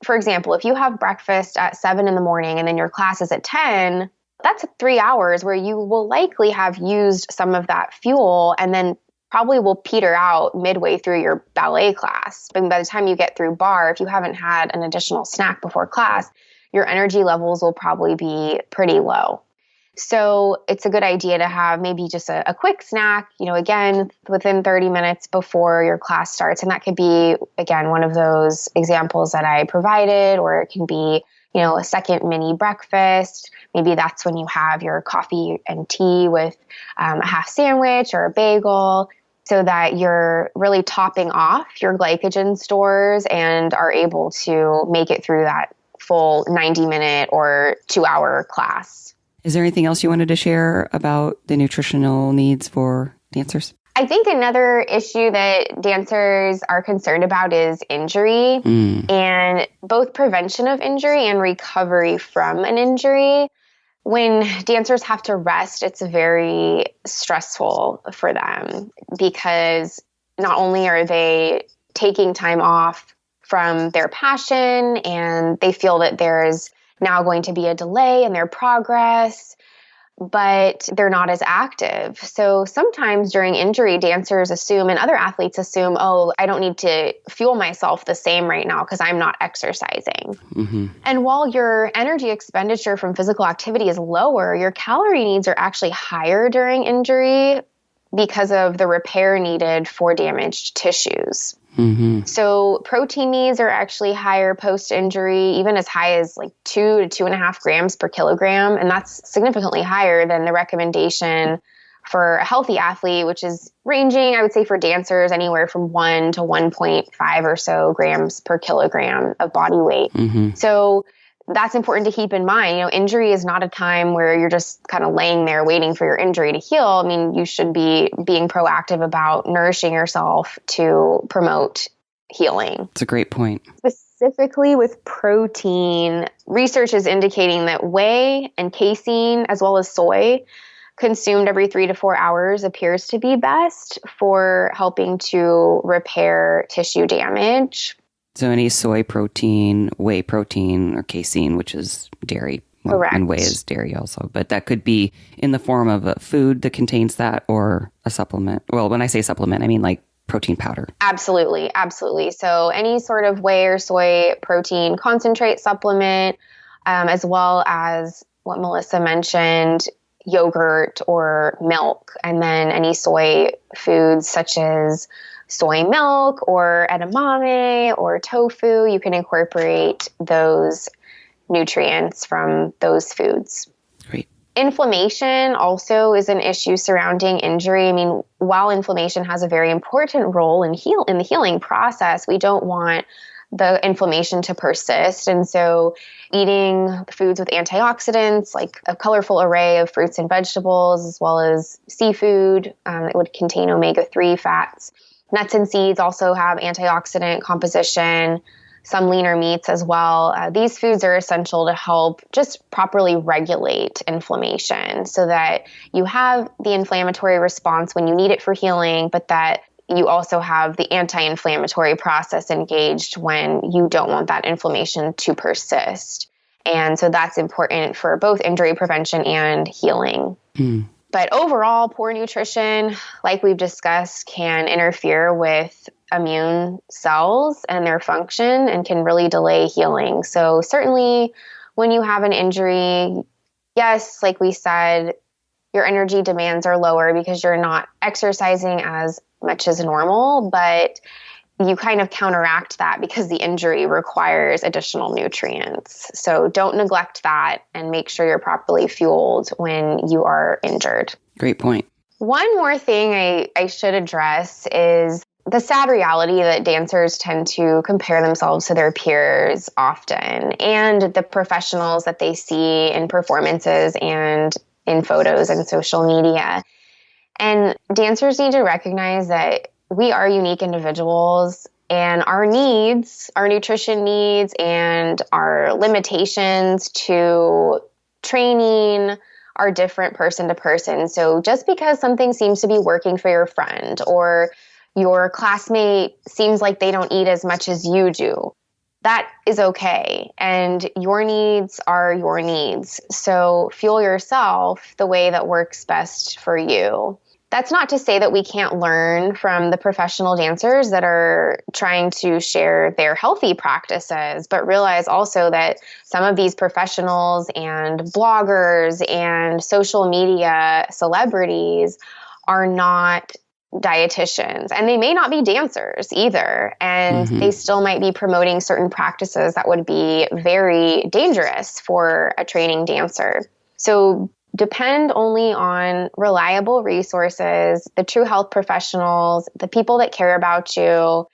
For example, if you have breakfast at 7 in the morning and then your class is at 10, that's 3 hours where you will likely have used some of that fuel, and then probably will peter out midway through your ballet class. But by the time you get through bar, if you haven't had an additional snack before class, your energy levels will probably be pretty low. So it's a good idea to have maybe just a quick snack, again, within 30 minutes before your class starts. And that could be, again, one of those examples that I provided, or it can be, a second mini breakfast. Maybe that's when you have your coffee and tea with a half sandwich or a bagel, so that you're really topping off your glycogen stores and are able to make it through that full 90-minute or 2-hour class. Is there anything else you wanted to share about the nutritional needs for dancers? I think another issue that dancers are concerned about is injury, and both prevention of injury and recovery from an injury. When dancers have to rest, it's very stressful for them, because not only are they taking time off from their passion, and they feel that there's now going to be a delay in their progress, but they're not as active. So sometimes during injury, dancers assume, and other athletes assume, oh, I don't need to fuel myself the same right now because I'm not exercising. And while your energy expenditure from physical activity is lower, your calorie needs are actually higher during injury because of the repair needed for damaged tissues. So protein needs are actually higher post-injury, even as high as like 2 to 2.5 grams per kilogram. And that's significantly higher than the recommendation for a healthy athlete, which is ranging, I would say, for dancers, anywhere from 1 to 1.5 or so grams per kilogram of body weight. So that's important to keep in mind. Injury is not a time where you're just kind of laying there waiting for your injury to heal. I mean, you should be being proactive about nourishing yourself to promote healing. That's a great point. Specifically with protein, research is indicating that whey and casein, as well as soy, consumed every 3 to 4 hours appears to be best for helping to repair tissue damage. So any soy protein, whey protein, or casein, which is dairy. Well, correct. And whey is dairy also. But that could be in the form of a food that contains that, or a supplement. Well, when I say supplement, I mean like protein powder. Absolutely. Absolutely. So any sort of whey or soy protein concentrate supplement, as well as what Melissa mentioned, yogurt or milk, and then any soy foods such as soy milk or edamame or tofu, you can incorporate those nutrients from those foods. Great. Inflammation also is an issue surrounding injury. I mean, while inflammation has a very important role in the healing process, we don't want the inflammation to persist. And so eating foods with antioxidants, like a colorful array of fruits and vegetables, as well as seafood that would contain omega-3 fats. Nuts and seeds also have antioxidant composition, some leaner meats as well. These foods are essential to help just properly regulate inflammation so that you have the inflammatory response when you need it for healing, but that you also have the anti-inflammatory process engaged when you don't want that inflammation to persist. And so that's important for both injury prevention and healing. But overall, poor nutrition, like we've discussed, can interfere with immune cells and their function and can really delay healing. So certainly when you have an injury, yes, like we said, your energy demands are lower because you're not exercising as much as normal, but you kind of counteract that because the injury requires additional nutrients. So don't neglect that and make sure you're properly fueled when you are injured. Great point. One more thing I should address is the sad reality that dancers tend to compare themselves to their peers often, and the professionals that they see in performances and in photos and social media. And dancers need to recognize that we are unique individuals, and our needs, our nutrition needs, and our limitations to training are different person to person. So just because something seems to be working for your friend, or your classmate seems like they don't eat as much as you do, that is okay. And your needs are your needs. So fuel yourself the way that works best for you. That's not to say that we can't learn from the professional dancers that are trying to share their healthy practices, but realize also that some of these professionals and bloggers and social media celebrities are not dietitians, and they may not be dancers either. And they still might be promoting certain practices that would be very dangerous for a training dancer. So depend only on reliable resources, the true health professionals, the people that care about you.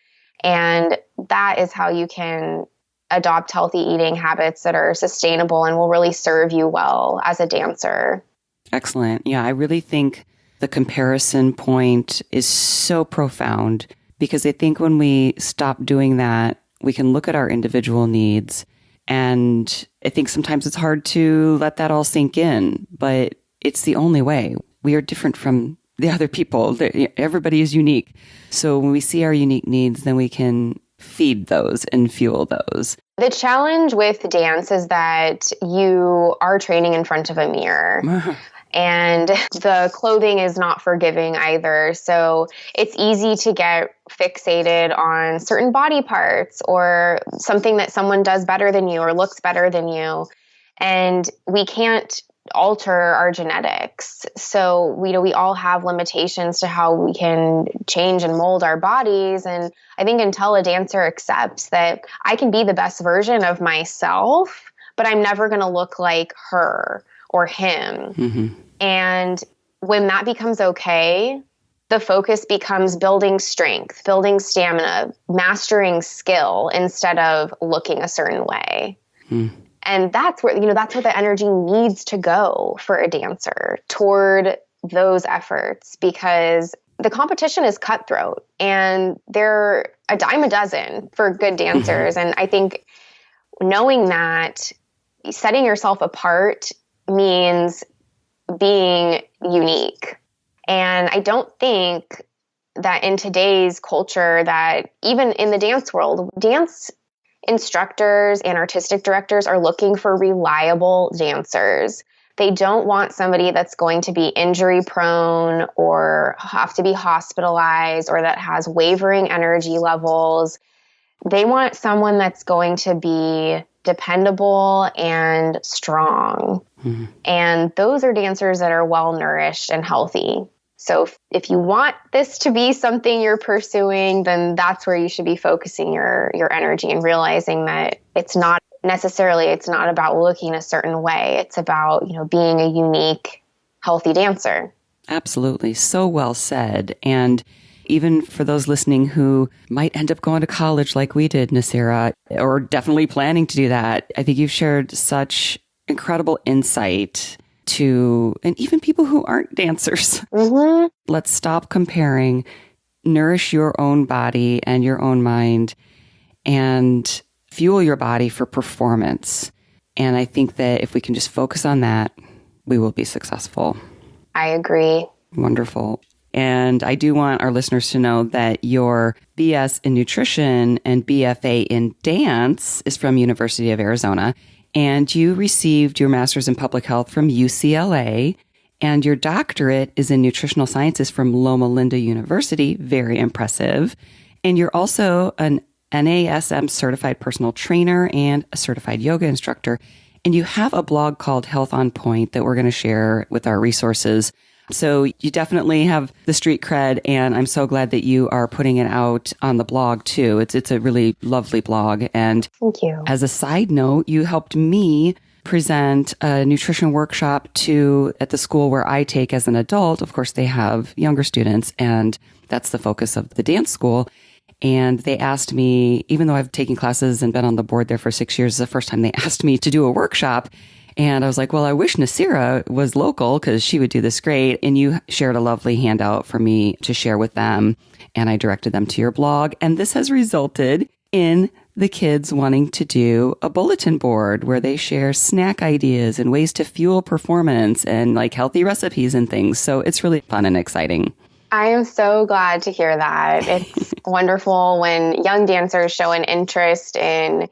And that is how you can adopt healthy eating habits that are sustainable and will really serve you well as a dancer. Excellent. Yeah, I really think the comparison point is so profound, because I think when we stop doing that, we can look at our individual needs. And I think sometimes it's hard to let that all sink in, but it's the only way. We are different from the other people. Everybody is unique. So when we see our unique needs, then we can feed those and fuel those. The challenge with dance is that you are training in front of a mirror. And the clothing is not forgiving either. So it's easy to get fixated on certain body parts or something that someone does better than you or looks better than you. And we can't alter our genetics. So we all have limitations to how we can change and mold our bodies. And I think until a dancer accepts that I can be the best version of myself, but I'm never going to look like her or him. And when that becomes okay, the focus becomes building strength, building stamina, mastering skill instead of looking a certain way. And that's where the energy needs to go for a dancer, toward those efforts, because the competition is cutthroat and they're a dime a dozen for good dancers. And I think knowing that, setting yourself apart means being unique. And I don't think that in today's culture, that even in the dance world, dance instructors and artistic directors are looking for reliable dancers. They don't want somebody that's going to be injury prone or have to be hospitalized or that has wavering energy levels. They want someone that's going to be dependable and strong. And those are dancers that are well-nourished and healthy. So if you want this to be something you're pursuing, then that's where you should be focusing your energy and realizing that it's not about looking a certain way. It's about, being a unique, healthy dancer. Absolutely. So well said. And even for those listening who might end up going to college like we did, Nasira, or definitely planning to do that, I think you've shared such incredible insight and even people who aren't dancers. Let's stop comparing, nourish your own body and your own mind, and fuel your body for performance. And I think that if we can just focus on that, we will be successful. I agree. Wonderful. And I do want our listeners to know that your BS in nutrition and BFA in dance is from University of Arizona. And you received your master's in public health from UCLA. And your doctorate is in nutritional sciences from Loma Linda University. Very impressive. And you're also an NASM certified personal trainer and a certified yoga instructor. And you have a blog called Health on Point that we're going to share with our resources. So you definitely have the street cred, and I'm so glad that you are putting it out on the blog too. It's a really lovely blog. And thank you. As a side note, you helped me present a nutrition workshop at the school where I take as an adult. Of course, they have younger students, and that's the focus of the dance school. And they asked me, even though I've taken classes and been on the board there for 6 years, it's the first time they asked me to do a workshop. And I was like, well, I wish Nasira was local because she would do this great. And you shared a lovely handout for me to share with them. And I directed them to your blog. And this has resulted in the kids wanting to do a bulletin board where they share snack ideas and ways to fuel performance and like healthy recipes and things. So it's really fun and exciting. I am so glad to hear that. It's wonderful when young dancers show an interest in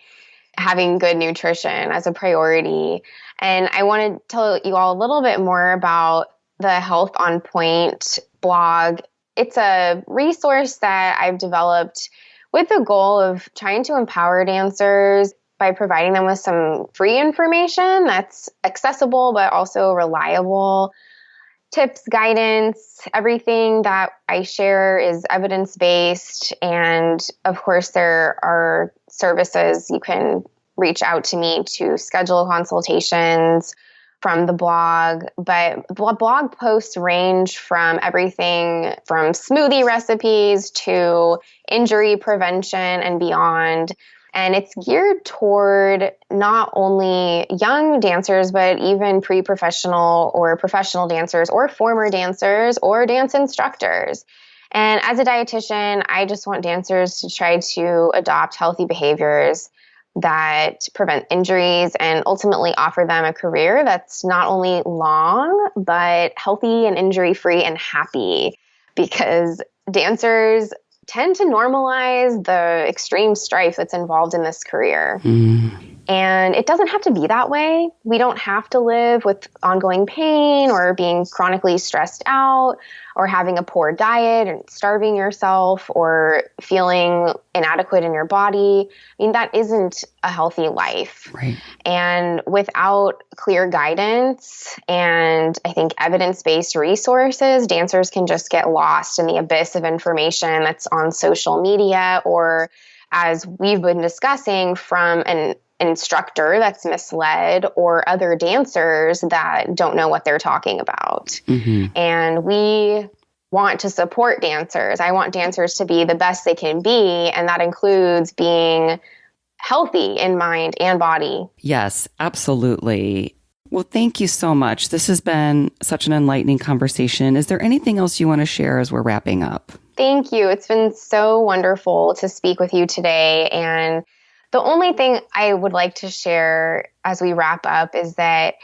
having good nutrition as a priority. And I want to tell you all a little bit more about the Health on Point blog. It's a resource that I've developed with the goal of trying to empower dancers by providing them with some free information that's accessible but also reliable. Tips, guidance, everything that I share is evidence-based. And of course, there are services you can reach out to me to schedule consultations from the blog. But blog posts range from everything from smoothie recipes to injury prevention and beyond. And it's geared toward not only young dancers, but even pre-professional or professional dancers or former dancers or dance instructors. And as a dietitian, I just want dancers to try to adopt healthy behaviors that prevent injuries and ultimately offer them a career that's not only long, but healthy and injury-free and happy, because dancers tend to normalize the extreme strife that's involved in this career. And it doesn't have to be that way. We don't have to live with ongoing pain or being chronically stressed out or having a poor diet and starving yourself or feeling inadequate in your body. I mean, that isn't a healthy life. Right. And without clear guidance and I think evidence-based resources, dancers can just get lost in the abyss of information that's on social media or, as we've been discussing, from an instructor that's misled or other dancers that don't know what they're talking about. And we want to support dancers. I want dancers to be the best they can be, and that includes being healthy in mind and body. Yes, absolutely. Well, thank you so much. This has been such an enlightening conversation. Is there anything else you want to share as we're wrapping up? Thank you. It's been so wonderful to speak with you today. And the only thing I would like to share as we wrap up is that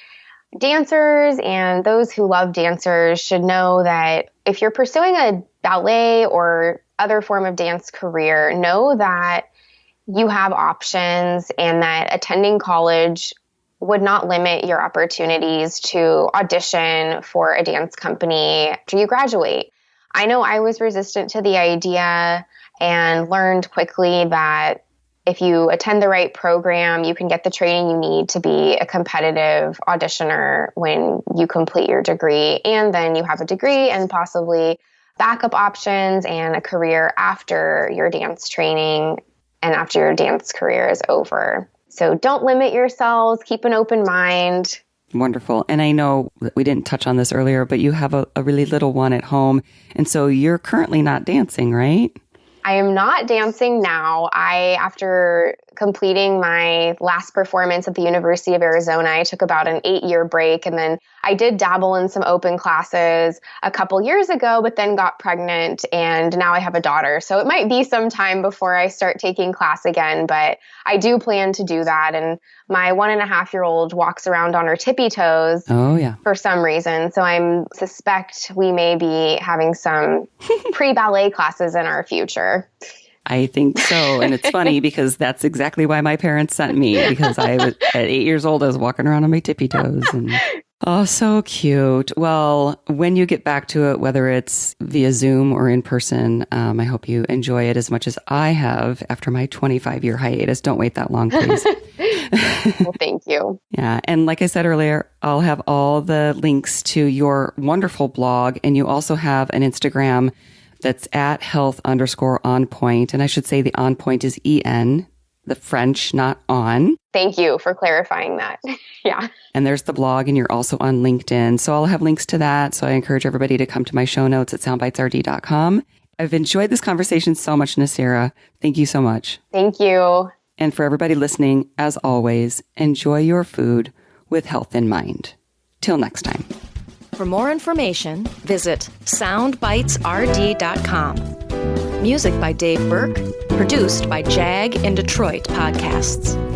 dancers and those who love dancers should know that if you're pursuing a ballet or other form of dance career, know that you have options and that attending college would not limit your opportunities to audition for a dance company after you graduate. I know I was resistant to the idea and learned quickly that if you attend the right program, you can get the training you need to be a competitive auditioner when you complete your degree. And then you have a degree and possibly backup options and a career after your dance training and after your dance career is over. So don't limit yourselves. Keep an open mind. Wonderful. And I know that we didn't touch on this earlier, but you have a really little one at home. And so you're currently not dancing, right? I am not dancing now. After completing my last performance at the University of Arizona, I took about an 8-year break. And then I did dabble in some open classes a couple years ago, but then got pregnant and now I have a daughter. So it might be some time before I start taking class again, but I do plan to do that. And my 1.5-year-old walks around on her tippy toes for some reason. So I suspect we may be having some pre-ballet classes in our future. I think so. And it's funny because that's exactly why my parents sent me, because I was at 8 years old, I was walking around on my tippy toes. And oh, so cute. Well, when you get back to it, whether it's via Zoom or in person, I hope you enjoy it as much as I have after my 25-year hiatus. Don't wait that long, please. Well, thank you. Yeah. And like I said earlier, I'll have all the links to your wonderful blog. And you also have an Instagram that's at health_on_point. And I should say the on point is EN, the French, not on. Thank you for clarifying that. Yeah. And there's the blog, and you're also on LinkedIn. So I'll have links to that. So I encourage everybody to come to my show notes at soundbitesrd.com. I've enjoyed this conversation so much, Nasira. Thank you so much. Thank you. And for everybody listening, as always, enjoy your food with health in mind. Till next time. For more information, visit soundbitesrd.com. Music by Dave Burke, produced by Jag in Detroit Podcasts.